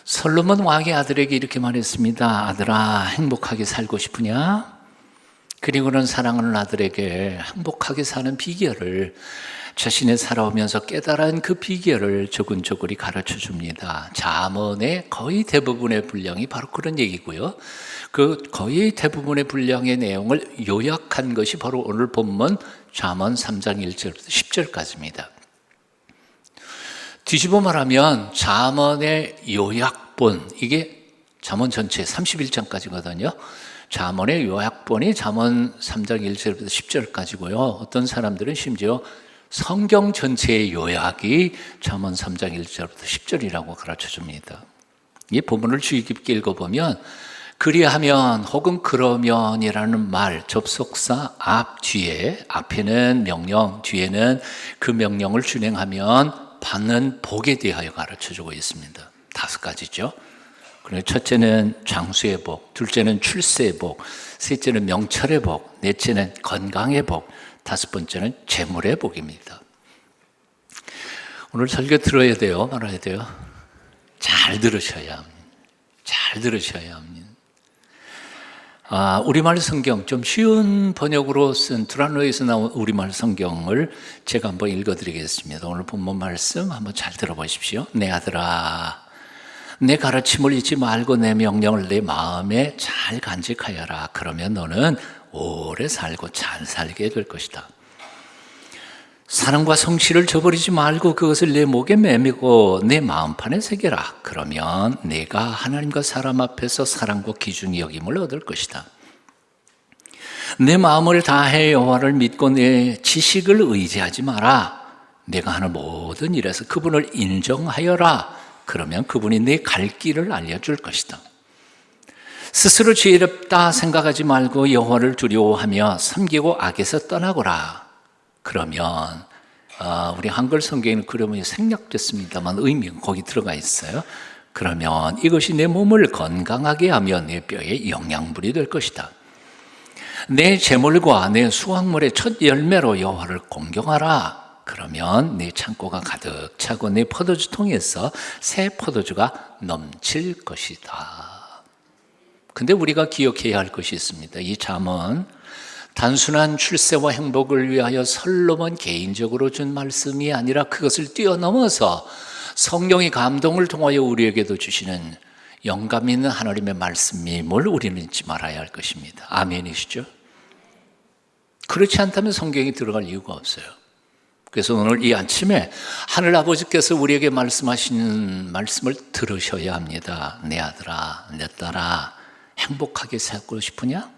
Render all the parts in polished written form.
솔로몬 왕의 아들에게 이렇게 말했습니다. 아들아, 행복하게 살고 싶으냐? 그리고는 사랑하는 아들에게 행복하게 사는 비결을, 자신이 살아오면서 깨달은 그 비결을 조근조근히 가르쳐 줍니다. 잠언의 거의 대부분의 분량이 바로 그런 얘기고요. 그 거의 대부분의 분량의 내용을 요약한 것이 바로 오늘 본문 잠언 3장 1절부터 10절까지입니다. 뒤집어 말하면 잠언의 요약본, 이게 잠언 전체 31장까지거든요. 잠언의 요약본이 잠언 3장 1절부터 10절까지고요. 어떤 사람들은 심지어 성경 전체의 요약이 잠언 3장 1절부터 10절이라고 가르쳐줍니다. 이 본문을 주의 깊게 읽어보면 그리하면 혹은 그러면이라는 말, 접속사 앞, 뒤에, 앞에는 명령, 뒤에는 그 명령을 준행하면 받는 복에 대하여 가르쳐주고 있습니다. 5가지죠. 그리고 첫째는 장수의 복, 둘째는 출세의 복, 셋째는 명철의 복, 넷째는 건강의 복, 5번째는 재물의 복입니다. 오늘 설교 들어야 돼요? 말아야 돼요? 잘 들으셔야 합니다. 잘 들으셔야 합니다. 우리말 성경, 좀 쉬운 번역으로 쓴 두란노에서 나온 우리말 성경을 제가 한번 읽어드리겠습니다. 오늘 본문 말씀 한번 잘 들어보십시오. 내 아들아, 내 가르침을 잊지 말고 내 명령을 내 마음에 잘 간직하여라. 그러면 너는 오래 살고 잘 살게 될 것이다. 사랑과 성실을 저버리지 말고 그것을 내 목에 매미고 내 마음판에 새겨라. 그러면 내가 하나님과 사람 앞에서 사랑과 귀중히 여김을 얻을 것이다. 내 마음을 다해 여호와를 믿고 내 지식을 의지하지 마라. 내가 하는 모든 일에서 그분을 인정하여라. 그러면 그분이 내 갈 길을 알려줄 것이다. 스스로 지혜롭다 생각하지 말고 여호와를 두려워하며 섬기고 악에서 떠나거라. 그러면 우리 한글 성경에는 그러면 생략됐습니다만 의미가 거기 들어가 있어요. 그러면 이것이 내 몸을 건강하게 하며 내 뼈에 영양분이 될 것이다. 내 재물과 내 수확물의 첫 열매로 여호와를 공경하라. 그러면 내 창고가 가득 차고 내 포도주통에서 새 포도주가 넘칠 것이다. 근데 우리가 기억해야 할 것이 있습니다. 이 잠언 단순한 출세와 행복을 위하여 솔로몬 개인적으로 준 말씀이 아니라 그것을 뛰어넘어서 성령의 감동을 통하여 우리에게도 주시는 영감 있는 하나님의 말씀임을 우리는 잊지 말아야 할 것입니다. 아멘이시죠? 그렇지 않다면 성경에 들어갈 이유가 없어요. 그래서 오늘 이 아침에 하늘 아버지께서 우리에게 말씀하시는 말씀을 들으셔야 합니다. 내 아들아, 내 딸아, 행복하게 살고 싶으냐?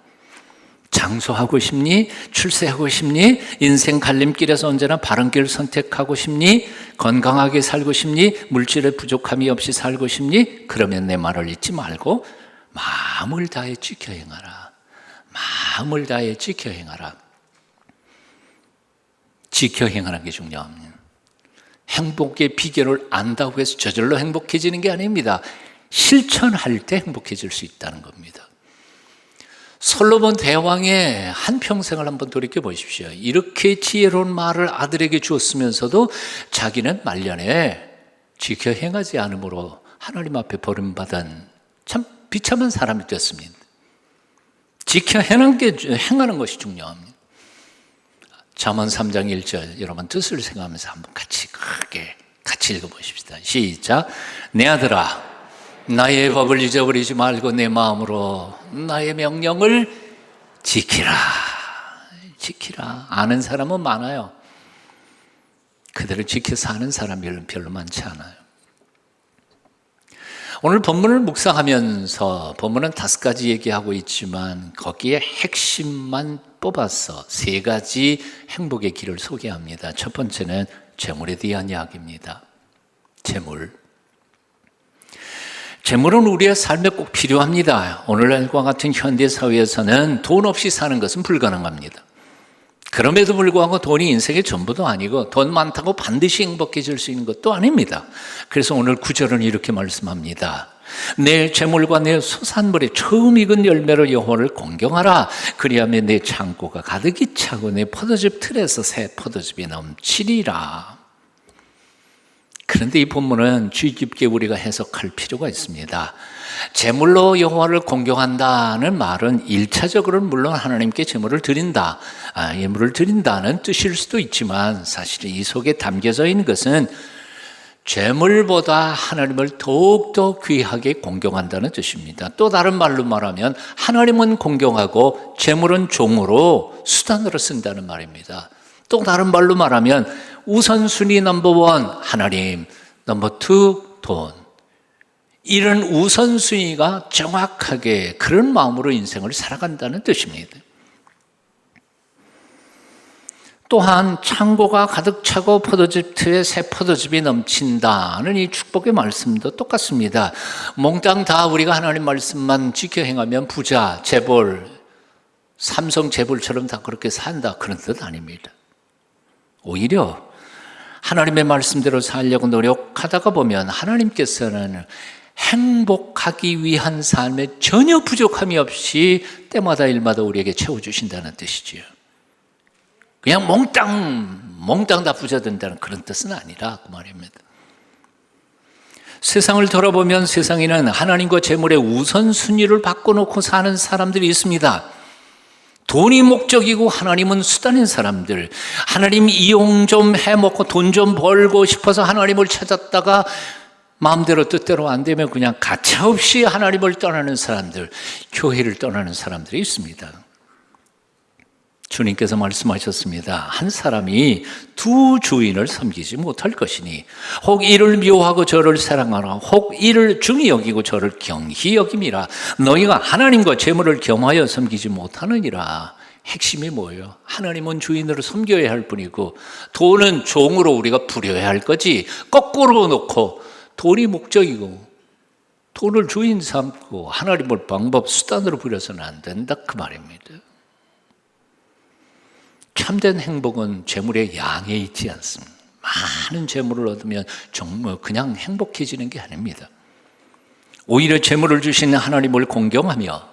장수하고 싶니? 출세하고 싶니? 인생 갈림길에서 언제나 바른 길을 선택하고 싶니? 건강하게 살고 싶니? 물질의 부족함이 없이 살고 싶니? 그러면 내 말을 잊지 말고 마음을 다해 지켜 행하라. 마음을 다해 지켜 행하라. 지켜 행하는 게 중요합니다. 행복의 비결을 안다고 해서 저절로 행복해지는 게 아닙니다. 실천할 때 행복해질 수 있다는 겁니다. 솔로몬 대왕의 한평생을 한번 돌이켜 보십시오. 이렇게 지혜로운 말을 아들에게 주었으면서도 자기는 말년에 지켜 행하지 않으므로 하나님 앞에 버림받은 참 비참한 사람이 됐습니다. 지켜 행하는 것이 중요합니다. 잠언 3장 1절 여러분 뜻을 생각하면서 한번 같이 크게 같이 읽어보십시다. 시작. 내 아들아, 나의 법을 잊어버리지 말고 내 마음으로 나의 명령을 지키라. 지키라. 아는 사람은 많아요. 그대로 지켜서 아는 사람이 별로 많지 않아요. 오늘 본문을 묵상하면서 본문은 5가지 얘기하고 있지만 거기에 핵심만 뽑아서 3가지 행복의 길을 소개합니다. 첫 번째는 재물에 대한 이야기입니다. 재물은 우리의 삶에 꼭 필요합니다. 오늘날과 같은 현대 사회에서는 돈 없이 사는 것은 불가능합니다. 그럼에도 불구하고 돈이 인생의 전부도 아니고 돈 많다고 반드시 행복해질 수 있는 것도 아닙니다. 그래서 오늘 9절은 이렇게 말씀합니다. 내 재물과 내 소산물의 처음 익은 열매로 여호와를 공경하라. 그리하면 내 창고가 가득히 차고 내 포도즙 틀에서 새 포도즙이 넘치리라. 그런데 이 본문은 주의 깊게 우리가 해석할 필요가 있습니다. 제물로 여호와를 공경한다는 말은 1차적으로는 물론 하나님께 제물을 드린다, 예물을 드린다는 뜻일 수도 있지만 사실 이 속에 담겨져 있는 것은 제물보다 하나님을 더욱더 귀하게 공경한다는 뜻입니다. 또 다른 말로 말하면 하나님은 공경하고 제물은 종으로 수단으로 쓴다는 말입니다. 또 다른 말로 말하면 우선순위 넘버 1 하나님, 넘버 2 돈, 이런 우선순위가 정확하게 그런 마음으로 인생을 살아간다는 뜻입니다. 또한 창고가 가득 차고 포도즙트에 새 포도즙이 넘친다는 이 축복의 말씀도 똑같습니다. 몽땅 다 우리가 하나님 말씀만 지켜 행하면 부자, 재벌, 삼성 재벌처럼 다 그렇게 산다, 그런 뜻 아닙니다. 오히려 하나님의 말씀대로 살려고 노력하다가 보면 하나님께서는 행복하기 위한 삶에 전혀 부족함이 없이 때마다 일마다 우리에게 채워주신다는 뜻이지요. 그냥 몽땅 다 부자 된다는 그런 뜻은 아니라 그 말입니다. 세상을 돌아보면 세상에는 하나님과 재물의 우선순위를 바꿔놓고 사는 사람들이 있습니다. 돈이 목적이고 하나님은 수단인 사람들, 하나님 이용 좀 해먹고 돈 좀 벌고 싶어서 하나님을 찾았다가 마음대로 뜻대로 안 되면 그냥 가차없이 하나님을 떠나는 사람들, 교회를 떠나는 사람들이 있습니다. 주님께서 말씀하셨습니다. 한 사람이 두 주인을 섬기지 못할 것이니 혹 이를 미워하고 저를 사랑하라, 혹 이를 중히 여기고 저를 경히 여김이라. 너희가 하나님과 재물을 겸하여 섬기지 못하느니라. 핵심이 뭐예요? 하나님은 주인으로 섬겨야 할 뿐이고 돈은 종으로 우리가 부려야 할 거지, 거꾸로 놓고 돈이 목적이고 돈을 주인 삼고 하나님을 방법 수단으로 부려서는 안 된다, 그 말입니다. 참된 행복은 재물의 양에 있지 않습니다. 많은 재물을 얻으면 정말 그냥 행복해지는 게 아닙니다. 오히려 재물을 주신 하나님을 공경하며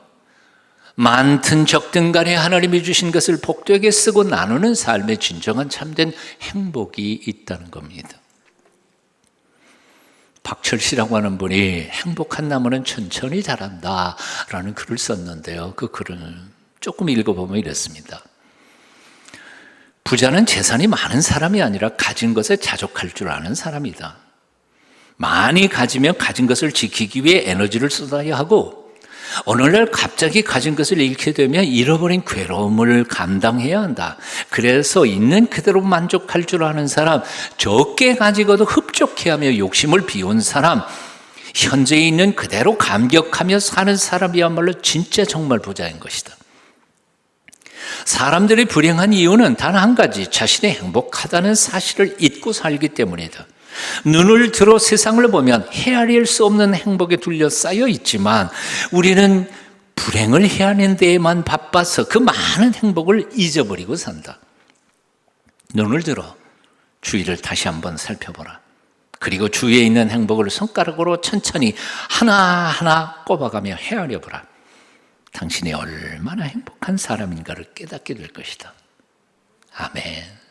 많든 적든 간에 하나님이 주신 것을 복되게 쓰고 나누는 삶에 진정한 참된 행복이 있다는 겁니다. 박철씨라고 하는 분이 행복한 나무는 천천히 자란다 라는 글을 썼는데요. 그 글을 조금 읽어보면 이렇습니다. 부자는 재산이 많은 사람이 아니라 가진 것에 자족할 줄 아는 사람이다. 많이 가지면 가진 것을 지키기 위해 에너지를 쏟아야 하고 오늘날 갑자기 가진 것을 잃게 되면 잃어버린 괴로움을 감당해야 한다. 그래서 있는 그대로 만족할 줄 아는 사람, 적게 가지고도 흡족해하며 욕심을 비운 사람, 현재 있는 그대로 감격하며 사는 사람이야말로 진짜 정말 부자인 것이다. 사람들이 불행한 이유는 단 한 가지, 자신이 행복하다는 사실을 잊고 살기 때문이다. 눈을 들어 세상을 보면 헤아릴 수 없는 행복에 둘러싸여 있지만 우리는 불행을 헤아리는 데에만 바빠서 그 많은 행복을 잊어버리고 산다. 눈을 들어 주위를 다시 한번 살펴보라. 그리고 주위에 있는 행복을 손가락으로 천천히 하나하나 꼽아가며 헤아려보라. 당신이 얼마나 행복한 사람인가를 깨닫게 될 것이다. 아멘.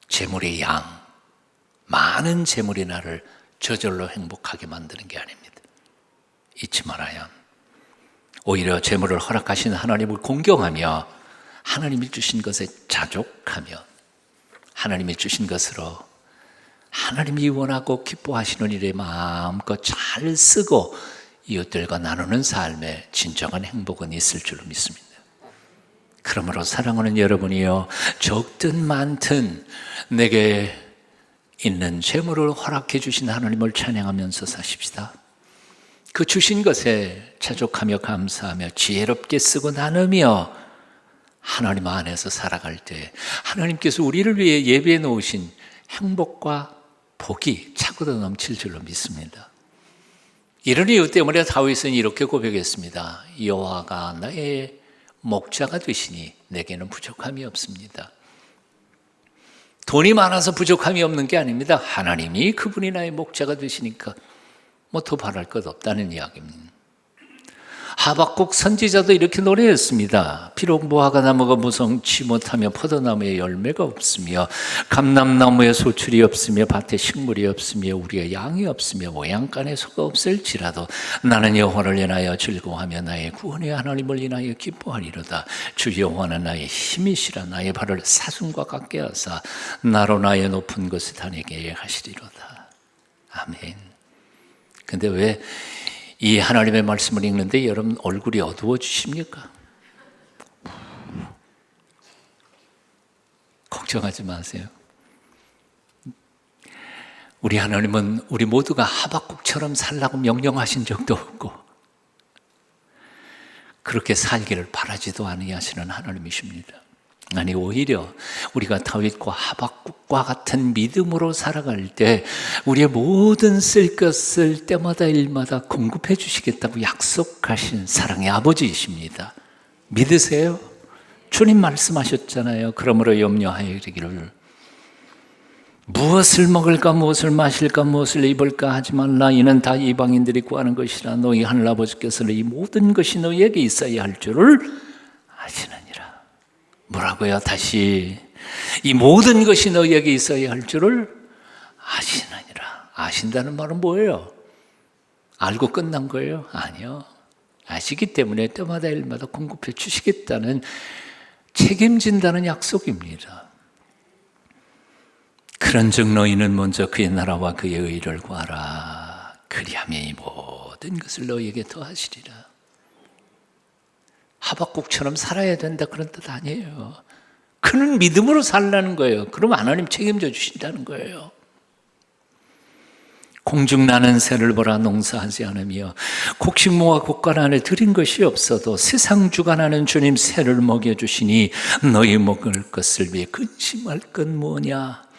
재물의 양, 많은 재물이 나를 저절로 행복하게 만드는 게 아닙니다. 잊지 말아요. 오히려 재물을 허락하신 하나님을 공경하며 하나님이 주신 것에 자족하며 하나님이 주신 것으로 하나님이 원하고 기뻐하시는 일에 마음껏 잘 쓰고 이웃들과 나누는 삶에 진정한 행복은 있을 줄 믿습니다. 그러므로 사랑하는 여러분이요, 적든 많든 내게 있는 재물을 허락해 주신 하나님을 찬양하면서 사십시다. 그 주신 것에 자족하며 감사하며 지혜롭게 쓰고 나누며 하나님 안에서 살아갈 때 하나님께서 우리를 위해 예비해 놓으신 행복과 복이 차고도 넘칠 줄로 믿습니다. 이런 이유 때문에 다윗은 이렇게 고백했습니다. 여호와가 나의 목자가 되시니 내게는 부족함이 없습니다. 돈이 많아서 부족함이 없는 게 아닙니다. 하나님이 그분이 나의 목자가 되시니까 뭐 더 바랄 것 없다는 이야기입니다. 하박국 선지자도 이렇게 노래했습니다. 비록 무화과 나무가 무성치 못하며 포도나무에 열매가 없으며 감람나무에 소출이 없으며 밭에 식물이 없으며 우리의 양이 없으며 모양간에 소가 없을지라도 나는 여호와를 인하여 즐거워하며 나의 구원의 하나님을 인하여 기뻐하리로다. 주 여호와는 나의 힘이시라. 나의 발을 사슴과 같게 하사 나로 나의 높은 곳에 다니게 하시리로다. 아멘. 근데 왜 이 하나님의 말씀을 읽는데 여러분 얼굴이 어두워지십니까? 걱정하지 마세요. 우리 하나님은 우리 모두가 하박국처럼 살라고 명령하신 적도 없고 그렇게 살기를 바라지도 아니하시는 하나님이십니다. 아니 오히려 우리가 다윗과 하박국과 같은 믿음으로 살아갈 때 우리의 모든 쓸 것을 때마다 일마다 공급해 주시겠다고 약속하신 사랑의 아버지이십니다. 믿으세요? 주님 말씀하셨잖아요. 그러므로 염려하여 이르기를 무엇을 먹을까 무엇을 마실까 무엇을 입을까 하지 말라. 이는 다 이방인들이 구하는 것이라. 너희 하늘아버지께서는 이 모든 것이 너희에게 있어야 할 줄을 아시느니라. 뭐라고요? 다시 이 모든 것이 너희에게 있어야 할 줄을 아시느니라. 아신다는 말은 뭐예요? 알고 끝난 거예요? 아니요. 아시기 때문에 때마다 일마다 공급해 주시겠다는 책임진다는 약속입니다. 그런즉 너희는 먼저 그의 나라와 그의 의를 구하라. 그리하면 이 모든 것을 너희에게 더하시리라. 하박국처럼 살아야 된다 그런 뜻 아니에요. 그는 믿음으로 살라는 거예요. 그럼 하나님 책임져 주신다는 거예요. 공중 나는 새를 보라. 농사하지 않으며 곡식모와 곡간 안에 들인 것이 없어도 세상 주관하는 주님 새를 먹여주시니 너희 먹을 것을 위해 근심할 건 뭐냐.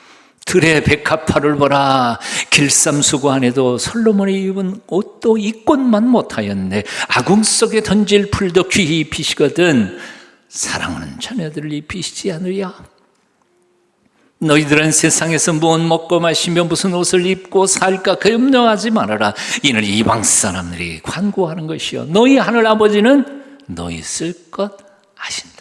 들의 백합화를 보라. 길쌈수고 안에도 솔로몬이 입은 옷도 이 꽃만 못하였네. 아궁 속에 던질 풀도 귀히 입히시거든 사랑하는 자녀들을 입히시지 않으랴. 너희들은 세상에서 무엇 먹고 마시며 무슨 옷을 입고 살까 염려하지 말아라. 이는 이방 사람들이 관고하는 것이요 너희 하늘 아버지는 너희 쓸 것 아신다.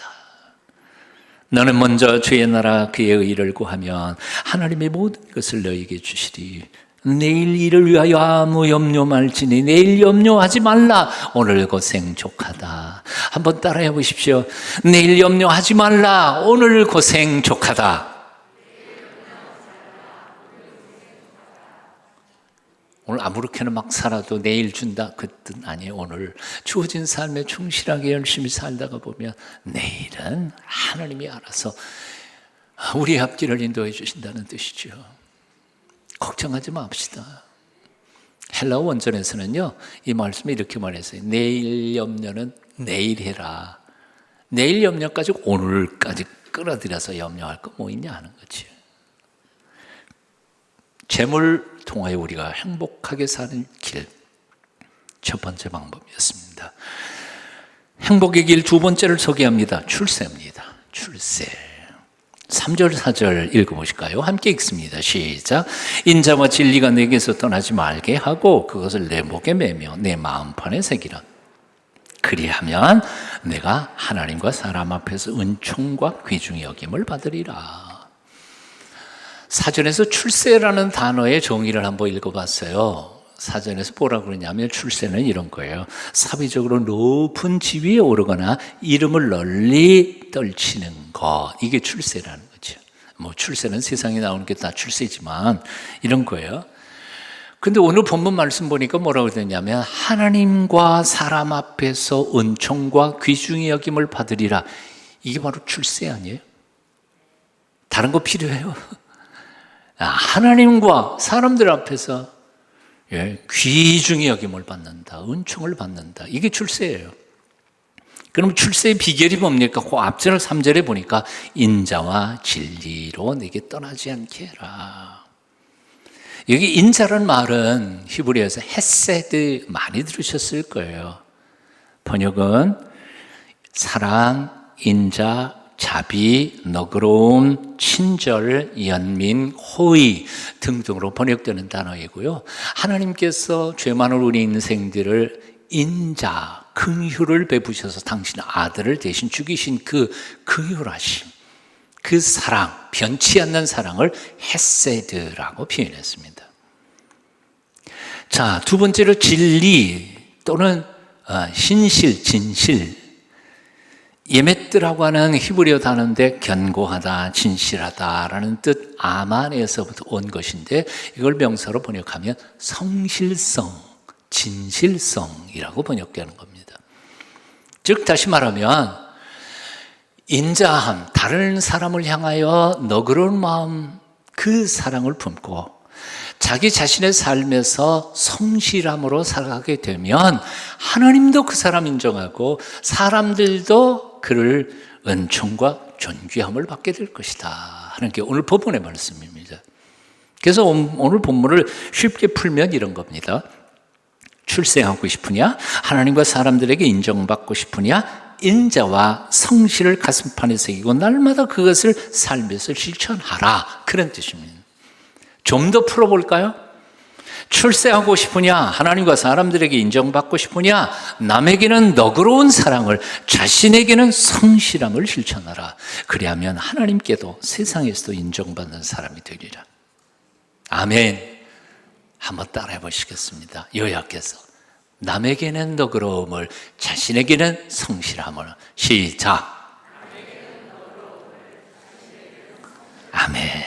너는 먼저 주의 나라 그의 의를 구하면 하나님의 모든 것을 너희에게 주시리. 내일 일을 위하여 아무 염려 말지니 내일 염려하지 말라. 오늘 고생 족하다. 한번 따라해 보십시오. 내일 염려하지 말라. 오늘 고생 족하다. 오늘 아무렇게나 막 살아도 내일 준다 그 뜻 아니에요. 오늘 주어진 삶에 충실하게 열심히 살다가 보면 내일은 하나님이 알아서 우리의 앞길을 인도해 주신다는 뜻이죠. 걱정하지 맙시다. 헬라어 원전에서는요 이 말씀이 이렇게 말했어요. 내일 염려는 내일 해라. 내일 염려까지 오늘까지 끌어들여서 염려할 거 뭐 있냐 하는 거지. 재물 통하여 우리가 행복하게 사는 길, 첫 번째 방법이었습니다. 행복의 길 두 번째를 소개합니다. 출세입니다. 출세. 3절 4절 읽어보실까요? 함께 읽습니다. 시작. 인자와 진리가 내게서 떠나지 말게 하고 그것을 내 목에 매며 내 마음판에 새기라. 그리하면 내가 하나님과 사람 앞에서 은총과 귀중히 여김을 받으리라. 사전에서 출세라는 단어의 정의를 한번 읽어봤어요. 사전에서 뭐라고 그러냐면 출세는 이런 거예요. 사회적으로 높은 지위에 오르거나 이름을 널리 떨치는 거, 이게 출세라는 거죠. 뭐 출세는 세상에 나오는 게 다 출세지만 이런 거예요. 근데 오늘 본문 말씀 보니까 뭐라고 되냐면 하나님과 사람 앞에서 은총과 귀중히 여김을 받으리라. 이게 바로 출세 아니에요? 다른 거 필요해요? 하나님과 사람들 앞에서 귀중히 여김을 받는다, 은총을 받는다. 이게 출세예요. 그럼 출세의 비결이 뭡니까? 그 앞절 3절에 보니까 인자와 진리로 내게 떠나지 않게 해라. 여기 인자라는 말은 히브리어에서 헤세드 많이 들으셨을 거예요. 번역은 사랑, 인자, 자비, 너그러움, 친절, 연민, 호의 등등으로 번역되는 단어이고요. 하나님께서 죄 많은 우리 인생들을 인자, 긍휼을 베푸셔서 당신 아들을 대신 죽이신 그 긍휼하심, 그 사랑, 변치 않는 사랑을 헤세드라고 표현했습니다. 자, 두 번째로 진리 또는 신실, 진실. 예메트라고 하는 히브리어 단어인데 견고하다, 진실하다라는 뜻 아만에서부터 온 것인데 이걸 명사로 번역하면 성실성, 진실성이라고 번역되는 겁니다. 즉 다시 말하면 인자함, 다른 사람을 향하여 너그러운 마음, 그 사랑을 품고 자기 자신의 삶에서 성실함으로 살아가게 되면 하나님도 그 사람 인정하고 사람들도 그를 은총과 존귀함을 받게 될 것이다 하는 게 오늘 본문의 말씀입니다. 그래서 오늘 본문을 쉽게 풀면 이런 겁니다. 출세하고 싶으냐? 하나님과 사람들에게 인정받고 싶으냐? 인자와 성실을 가슴판에 새기고 날마다 그것을 삶에서 실천하라, 그런 뜻입니다. 좀 더 풀어볼까요? 출세하고 싶으냐? 하나님과 사람들에게 인정받고 싶으냐? 남에게는 너그러운 사랑을, 자신에게는 성실함을 실천하라. 그리하면 하나님께도 세상에서도 인정받는 사람이 되리라. 아멘. 한번 따라해 보시겠습니다. 요약해서 남에게는 너그러움을, 자신에게는 성실함을. 시작. 아멘.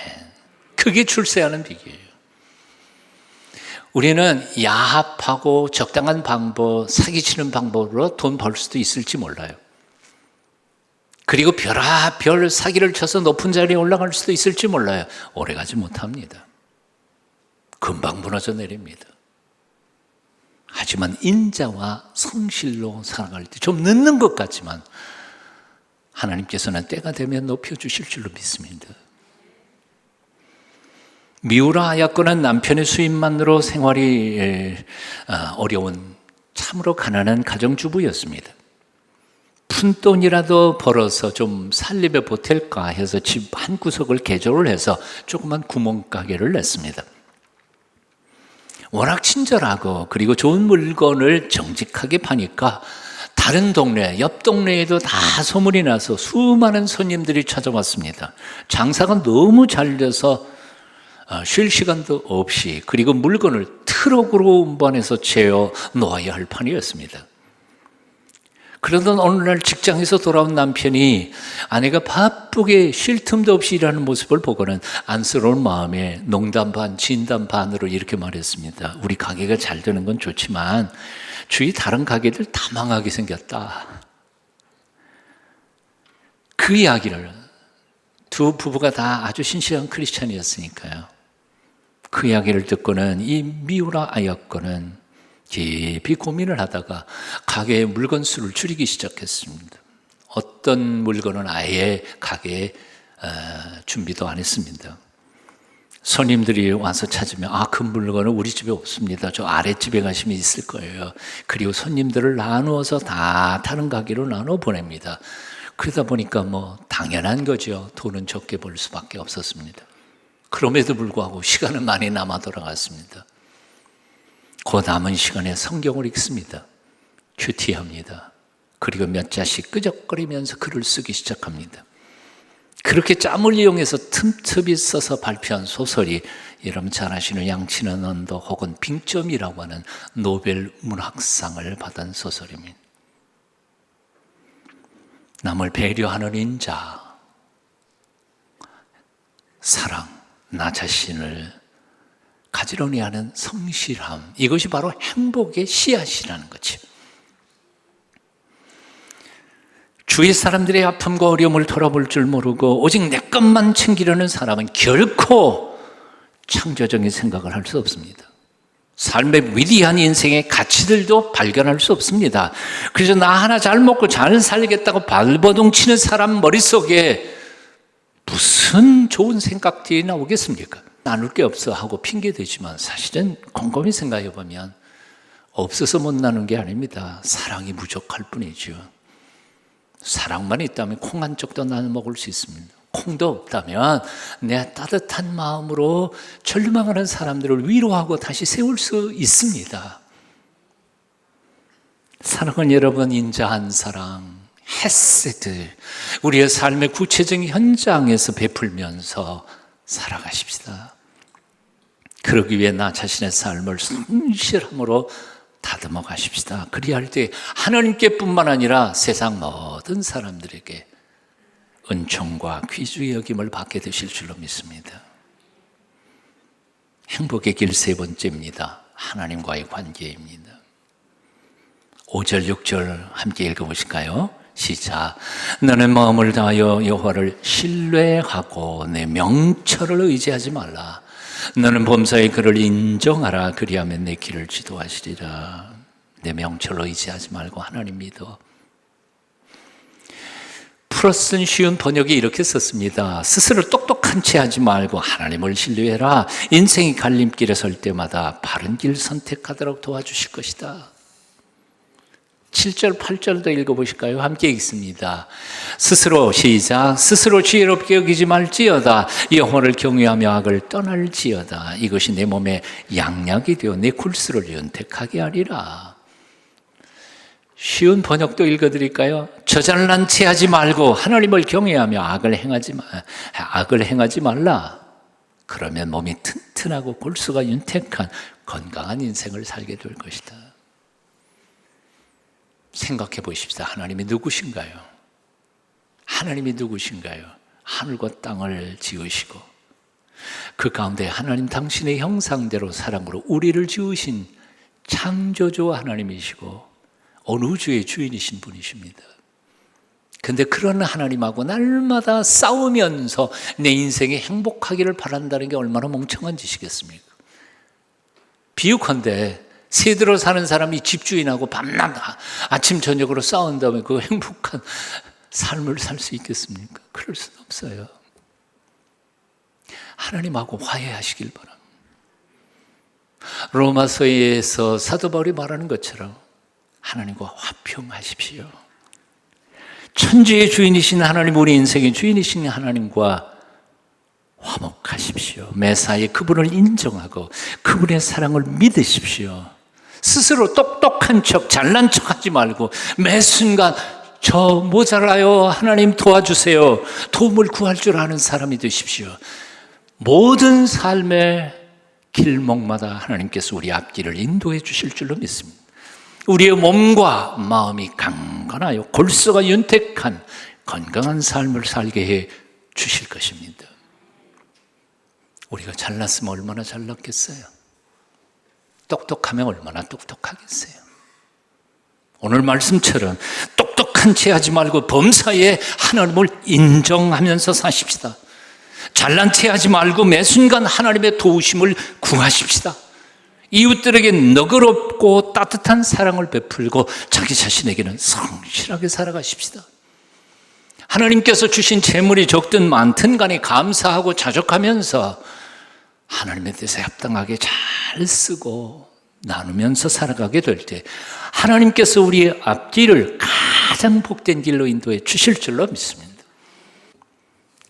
그게 출세하는 비결이에요. 우리는 야합하고 적당한 방법, 사기치는 방법으로 돈 벌 수도 있을지 몰라요. 그리고 별의별 사기를 쳐서 높은 자리에 올라갈 수도 있을지 몰라요. 오래가지 못합니다. 금방 무너져 내립니다. 하지만 인자와 성실로 살아갈 때 좀 늦는 것 같지만 하나님께서는 때가 되면 높여주실 줄로 믿습니다. 미우라 아야권은 남편의 수입만으로 생활이 어려운 참으로 가난한 가정주부였습니다. 푼돈이라도 벌어서 좀 살림에 보탤까 해서 집 한 구석을 개조를 해서 조그만 구멍가게를 냈습니다. 워낙 친절하고 그리고 좋은 물건을 정직하게 파니까 다른 동네, 옆 동네에도 다 소문이 나서 수많은 손님들이 찾아왔습니다. 장사가 너무 잘 돼서 쉴 시간도 없이, 그리고 물건을 트럭으로 운반해서 채워 놓아야 할 판이었습니다. 그러던 어느 날 직장에서 돌아온 남편이 아내가 바쁘게 쉴 틈도 없이 일하는 모습을 보고는 안쓰러운 마음에 농담 반 진담 반으로 이렇게 말했습니다. 우리 가게가 잘 되는 건 좋지만 주위 다른 가게들 다 망하게 생겼다. 그 이야기를, 두 부부가 다 아주 신실한 크리스찬이었으니까요. 그 이야기를 듣고는 이 미우라 아야코는 깊이 고민을 하다가 가게의 물건 수를 줄이기 시작했습니다. 어떤 물건은 아예 가게에 준비도 안 했습니다. 손님들이 와서 찾으면 그 물건은 우리 집에 없습니다. 저 아랫집에 가시면 있을 거예요. 그리고 손님들을 나누어서 다 다른 가게로 나눠 보냅니다. 그러다 보니까 당연한 거죠. 돈은 적게 벌 수밖에 없었습니다. 그럼에도 불구하고 시간은 많이 남아 돌아갔습니다. 그 남은 시간에 성경을 읽습니다. 큐티합니다. 그리고 몇 자씩 끄적거리면서 글을 쓰기 시작합니다. 그렇게 짬을 이용해서 틈틈이 써서 발표한 소설이 여러분 잘 아시는 양치는 언덕 혹은 빙점이라고 하는 노벨 문학상을 받은 소설입니다. 남을 배려하는 인자, 사랑, 나 자신을 가지런히 하는 성실함, 이것이 바로 행복의 씨앗이라는 거죠. 주위 사람들의 아픔과 어려움을 돌아볼 줄 모르고 오직 내 것만 챙기려는 사람은 결코 창조적인 생각을 할 수 없습니다. 삶의 위대한 인생의 가치들도 발견할 수 없습니다. 그래서 나 하나 잘 먹고 잘 살겠다고 발버둥 치는 사람 머릿속에 무슨 좋은 생각들이 나오겠습니까? 나눌 게 없어 하고 핑계대지만 사실은 곰곰이 생각해 보면 없어서 못 나눈 게 아닙니다. 사랑이 부족할 뿐이죠. 사랑만 있다면 콩 한 쪽도 나눠 먹을 수 있습니다. 콩도 없다면 내 따뜻한 마음으로 절망하는 사람들을 위로하고 다시 세울 수 있습니다. 사랑하는 여러분, 인자한 사랑, 헤세드, 우리의 삶의 구체적인 현장에서 베풀면서 살아가십시다. 그러기 위해 나 자신의 삶을 성실함으로 다듬어 가십시다. 그리할 때 하나님께 뿐만 아니라 세상 모든 사람들에게 은총과 귀중의 여김을 받게 되실 줄로 믿습니다. 행복의 길 세 번째입니다. 하나님과의 관계입니다. 5절 6절 함께 읽어보실까요? 시작. 너는 마음을 다하여 여호와를 신뢰하고 내 명철을 의지하지 말라. 너는 범사에 그를 인정하라. 그리하면 내 길을 지도하시리라. 내 명철을 의지하지 말고 하나님 믿어. 프로슨 쉬운 번역이 이렇게 썼습니다. 스스로 똑똑한 채 하지 말고 하나님을 신뢰해라. 인생이 갈림길에 설 때마다 바른 길 선택하도록 도와주실 것이다. 7절 8절도 읽어보실까요? 함께 읽습니다. 스스로 시작. 스스로 지혜롭게 여기지 말지어다. 여호와를 경외하며 악을 떠날지어다. 이것이 내 몸에 양약이 되어 내 굴수를 윤택하게 하리라. 쉬운 번역도 읽어드릴까요? 저잘난 채 하지 말고 하나님을 경외하며 악을 행하지 말라. 그러면 몸이 튼튼하고 골수가 윤택한 건강한 인생을 살게 될 것이다. 생각해 보십시다. 하나님이 누구신가요? 하나님이 누구신가요? 하늘과 땅을 지으시고 그 가운데 하나님 당신의 형상대로 사랑으로 우리를 지으신 창조주 하나님이시고 온 우주의 주인이신 분이십니다. 근데 그런 하나님하고 날마다 싸우면서 내 인생이 행복하기를 바란다는 게 얼마나 멍청한 짓이겠습니까? 비유컨대 세대로 사는 사람이 집주인하고 밤낮 아침 저녁으로 싸운 다음에 그 행복한 삶을 살 수 있겠습니까? 그럴 수는 없어요. 하나님하고 화해하시길 바랍니다. 로마서에서 사도 바울이 말하는 것처럼 하나님과 화평하십시오. 천지의 주인이신 하나님, 우리 인생의 주인이신 하나님과 화목하십시오. 매사에 그분을 인정하고 그분의 사랑을 믿으십시오. 스스로 똑똑한 척, 잘난 척 하지 말고 매 순간 저 모자라요, 하나님 도와주세요, 도움을 구할 줄 아는 사람이 되십시오. 모든 삶의 길목마다 하나님께서 우리 앞길을 인도해 주실 줄로 믿습니다. 우리의 몸과 마음이 강건하여 골수가 윤택한 건강한 삶을 살게 해 주실 것입니다. 우리가 잘났으면 얼마나 잘났겠어요? 똑똑하면 얼마나 똑똑하겠어요? 오늘 말씀처럼 똑똑한 채 하지 말고 범사에 하나님을 인정하면서 사십시다. 잘난 채 하지 말고 매 순간 하나님의 도우심을 구하십시다. 이웃들에게 너그럽고 따뜻한 사랑을 베풀고 자기 자신에게는 성실하게 살아가십시다. 하나님께서 주신 재물이 적든 많든 간에 감사하고 자족하면서 하나님의 뜻에 합당하게 잘 쓰고 나누면서 살아가게 될 때 하나님께서 우리의 앞길을 가장 복된 길로 인도해 주실 줄로 믿습니다.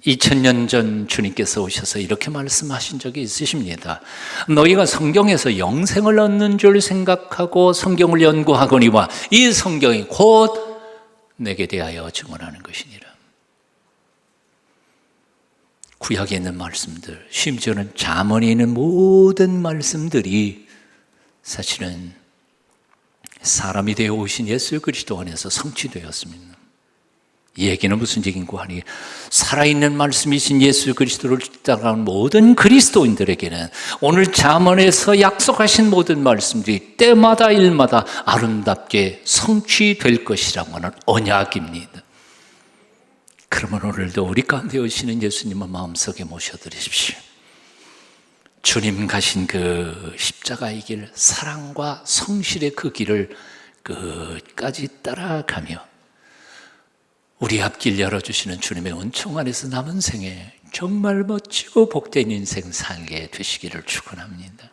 2000년 전 주님께서 오셔서 이렇게 말씀하신 적이 있으십니다. 너희가 성경에서 영생을 얻는 줄 생각하고 성경을 연구하거니와 이 성경이 곧 내게 대하여 증언하는 것이니라. 구약에 있는 말씀들, 심지어는 잠언에 있는 모든 말씀들이 사실은 사람이 되어 오신 예수 그리스도 안에서 성취되었습니다. 이 얘기는 무슨 얘기인고 하니 살아있는 말씀이신 예수 그리스도를 따라가는 모든 그리스도인들에게는 오늘 잠언에서 약속하신 모든 말씀들이 때마다 일마다 아름답게 성취될 것이라고 하는 언약입니다. 그러면 오늘도 우리 가운데 오시는 예수님을 마음속에 모셔드리십시오. 주님 가신 그 십자가의 길, 사랑과 성실의 그 길을 끝까지 따라가며 우리 앞길 열어주시는 주님의 은총 안에서 남은 생에 정말 멋지고 복된 인생 살게 되시기를 축원합니다.